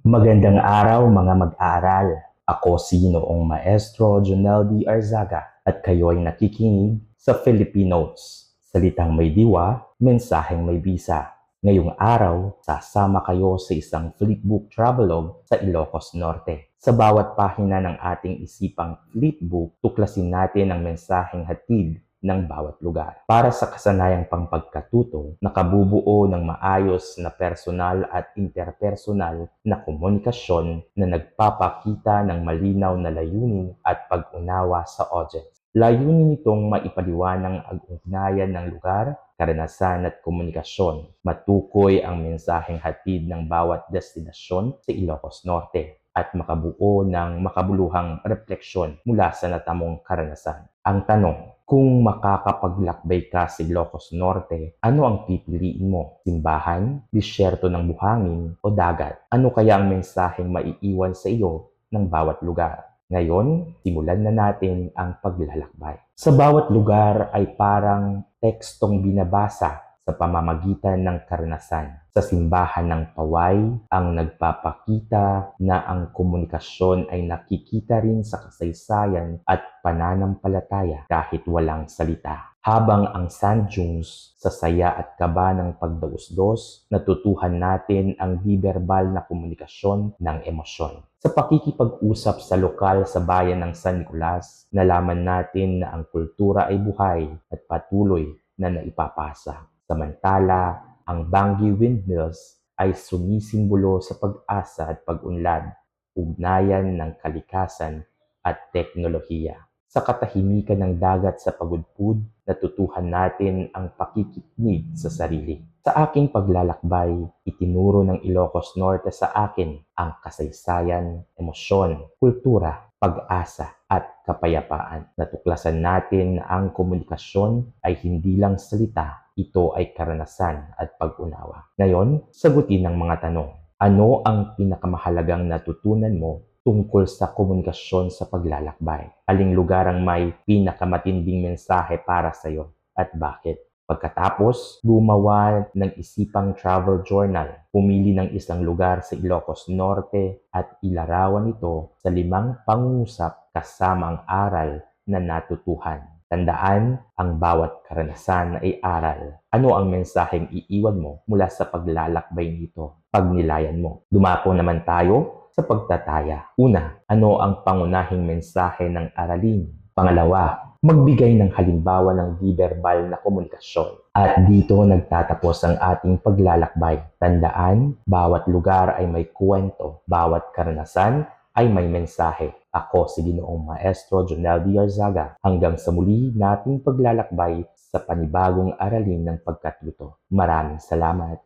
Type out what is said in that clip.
Magandang araw mga mag-aaral. Ako si Ginoong Maestro Jonel D. Arzaga at kayo ay nakikinig sa Filipinotes. Salitang may diwa, mensaheng may bisa. Ngayong araw, sasama kayo sa isang flipbook travelogue sa Ilocos Norte. Sa bawat pahina ng ating isipang flipbook, tuklasin natin ang mensaheng hatid ng bawat lugar. Para sa kasanayang pangpagkatuto, nakabubuo ng maayos na personal at interpersonal na komunikasyon na nagpapakita ng malinaw na layunin at pag-unawa sa audience. Layunin nitong maipaliwanag ang ugnayan ng lugar, karanasan at komunikasyon. Matukoy ang mensaheng hatid ng bawat destinasyon sa Ilocos Norte at makabuo ng makabuluhang refleksyon mula sa natamong karanasan. Ang tanong, kung makakapaglakbay ka sa Ilocos Norte, ano ang pipiliin mo? Simbahan, disyerto ng buhangin o dagat? Ano kaya ang mensaheng maiiwan sa iyo ng bawat lugar? Ngayon, simulan na natin ang paglalakbay. Sa bawat lugar ay parang tekstong binabasa sa pamamagitan ng karanasan. Sa simbahan ng paway, ang nagpapakita na ang komunikasyon ay nakikita rin sa kasaysayan at pananampalataya kahit walang salita. Habang ang sand dunes sa saya at kaba ng pagdausdos, natutuhan natin ang di-verbal na komunikasyon ng emosyon. Sa pakikipag-usap sa lokal sa bayan ng San Nicolas, nalaman natin na ang kultura ay buhay at patuloy na naipapasa. Samantala, ang Bangi Windmills ay sumisimbolo sa pag-asa at pag-unlad, ugnayan ng kalikasan at teknolohiya. Sa katahimikan ng dagat sa pagudpud, natutuhan natin ang pakikinig sa sarili. Sa aking paglalakbay, itinuro ng Ilocos Norte sa akin ang kasaysayan, emosyon, kultura, pag-asa at kapayapaan. Natuklasan natin na ang komunikasyon ay hindi lang salita, ito ay karanasan at pag-unawa. Ngayon, sagutin ang mga tanong. Ano ang pinakamahalagang natutunan mo tungkol sa komunikasyon sa paglalakbay? Aling lugar ang may pinakamatinding mensahe para sa iyo at bakit? Pagkatapos, gumawa ng isipang travel journal. Pumili ng isang lugar sa Ilocos Norte at ilarawan ito sa 5 pangungusap kasama ang aral na natutuhan. Tandaan, ang bawat karanasan ay aral. Ano ang mensaheng iiwan mo mula sa paglalakbay nito? Pagnilayan mo. Dumako naman tayo sa pagtataya. Una, ano ang pangunahing mensahe ng aralin? Pangalawa, magbigay ng halimbawa ng di-verbal na komunikasyon. At dito nagtatapos ang ating paglalakbay. Tandaan, bawat lugar ay may kwento, bawat karanasan ay may mensahe. Ako si Ginoong Maestro Jonel D. Arzaga. Hanggang sa muli nating paglalakbay sa panibagong aralin ng pagkatuto. Maraming salamat.